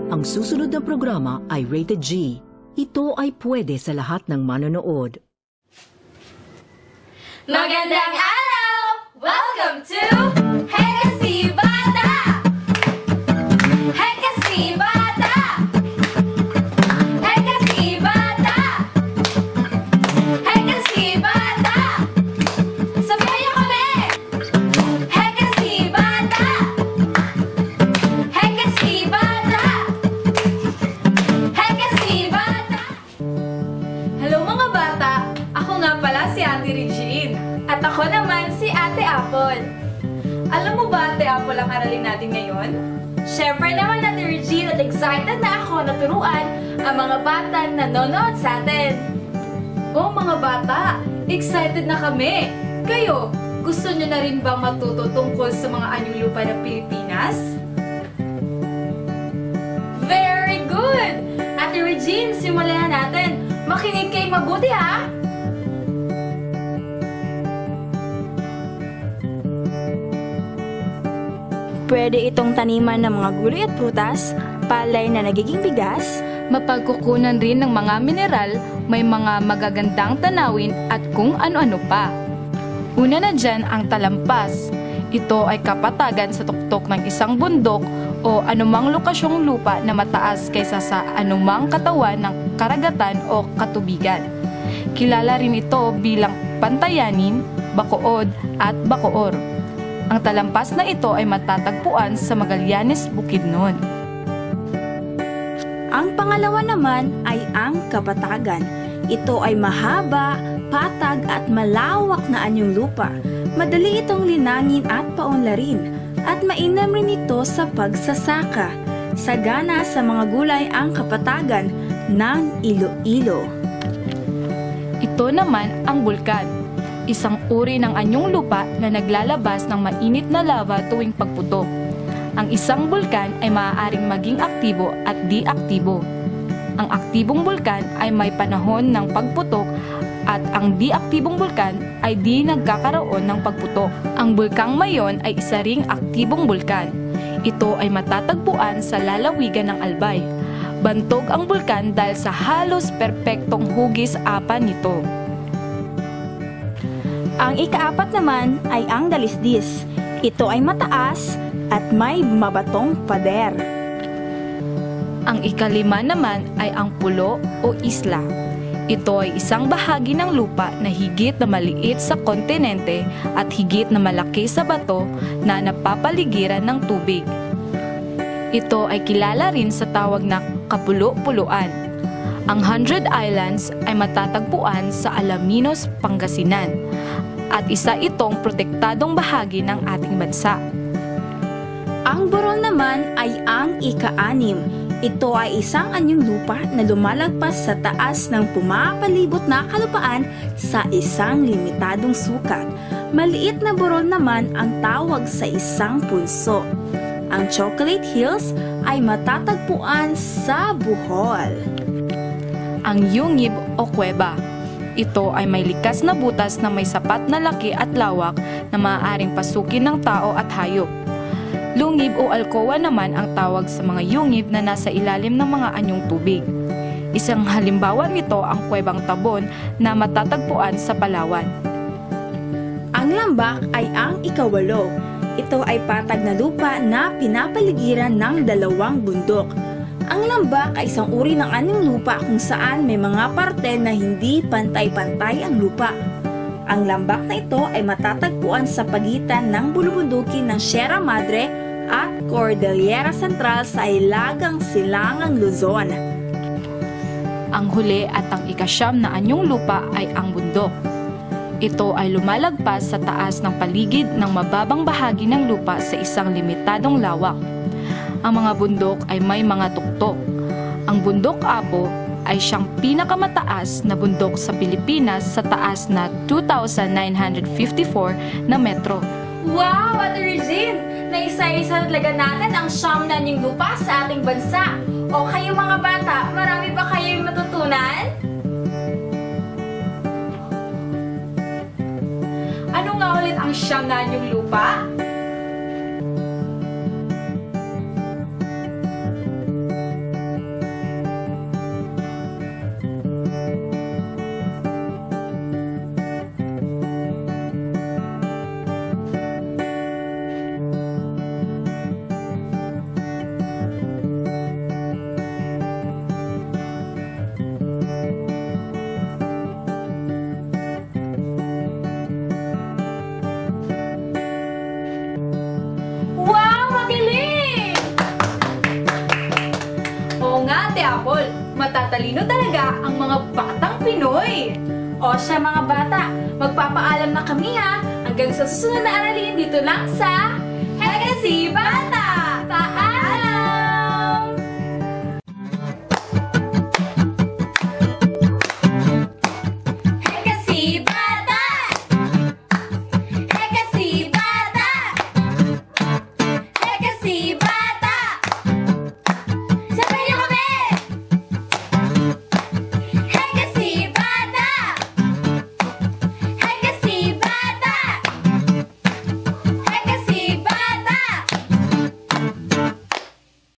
Ang susunod na programa ay rated G. Ito ay pwede sa lahat ng manonood. Magandang araw! Welcome to Hey Kasi Bata! Hey Kasi Bata! Hey Kasi Bata! Hey Kasi Bata! Sabihan niyo kami! Hey Kasi Bata! Hey Kasi Bata! Hey Kasi Bata! Hello mga bata! Ako nga pala si Ate Regine. At ako naman si Ate Apple. Alam mo ba, Ate Apple, ang aralin natin ngayon? Siyempre naman, Ate Regine, at excited na ako na turuan ang mga bata na nanonood sa atin. Oh, mga bata, excited na kami. Kayo, gusto nyo na rin bang matuto tungkol sa mga anyong lupa ng Pilipinas? Very good! Ate Regine, simulan na natin. Makinig kayo mabuti, ha? Pwede itong taniman ng mga gulay at prutas, palay na nagiging bigas, mapagkukunan rin ng mga mineral, may mga magagandang tanawin at kung ano-ano pa. Una na dyan ang talampas. Ito ay kapatagan sa tuktok ng isang bundok o anumang lokasyong lupa na mataas kaysa sa anumang katawan ng karagatan o katubigan. Kilala rin ito bilang pantayanin, bacood at bacoor. Ang talampas na ito ay matatagpuan sa Magallanes, Bukidnon. Ang pangalawa naman ay ang kapatagan. Ito ay mahaba, patag at malawak na anyong lupa. Madali itong linangin at paunlarin at mainam rin ito sa pagsasaka. Sagana sa mga gulay ang kapatagan ng Iloilo. Ito naman ang bulkan. Isang uri ng anyong lupa na naglalabas ng mainit na lava tuwing pagputok. Ang isang bulkan ay maaaring maging aktibo at di-aktibo. Ang aktibong bulkan ay may panahon ng pagputok at ang di-aktibong bulkan ay di nagkakaroon ng pagputok. Ang bulkang mayon ay isa ring aktibong bulkan. Ito ay matatagpuan sa lalawigan ng Albay. Bantog ang bulkan dahil sa halos perpektong hugis apa nito. Ang ikaapat naman ay ang dalisdis. Ito ay mataas at may mabatong pader. Ang ikalima naman ay ang pulo o isla. Ito ay isang bahagi ng lupa na higit na maliit sa kontinente at higit na malaki sa bato na napapaligiran ng tubig. Ito ay kilala rin sa tawag na kapulo-puluan. Ang 100 Islands ay matatagpuan sa Alaminos, Pangasinan at isa itong protektadong bahagi ng ating bansa. Ang Boron naman ay ang ika-anim. Ito ay isang anyong lupa na lumalagpas sa taas ng pumapalibot na kalupaan sa isang limitadong sukat. Maliit na Boron naman ang tawag sa isang punso. Ang Chocolate Hills ay matatagpuan sa Bohol. Ang yungib o kuweba. Ito ay may likas na butas na may sapat na laki at lawak na maaaring pasukin ng tao at hayop. Lungib o alcoa naman ang tawag sa mga yungib na nasa ilalim ng mga anyong tubig. Isang halimbawa nito ang Kuwebang Tabon na matatagpuan sa Palawan. Ang lambak ay ang ikawalo. Ito ay patag na lupa na pinapaligiran ng dalawang bundok. Ang lambak ay isang uri ng anyong lupa kung saan may mga parte na hindi pantay-pantay ang lupa. Ang lambak na ito ay matatagpuan sa pagitan ng bulubundukin ng Sierra Madre at Cordillera Central sa Hilagang Silangang Luzon. Ang huli at ang ikasyam na anyong lupa ay ang bundok. Ito ay lumalagpas sa taas ng paligid ng mababang bahagi ng lupa sa isang limitadong lawak. Ang mga bundok ay may mga tuktok. Ang bundok Apo ay siyang pinakamataas na bundok sa Pilipinas sa taas na 2,954 na metro. Wow, Ate Regine! Naisa-isa talaga natin ang siyam na anyong lupa sa ating bansa. O kayo mga bata, marami pa kayong matutunan? Ano nga ulit ang siyam na anyong lupa? Apple. Matatalino talaga ang mga batang Pinoy. O siya mga bata, magpapaalam na kami ha. Hanggang sa susunod na aralin dito lang sa Legacy Bata!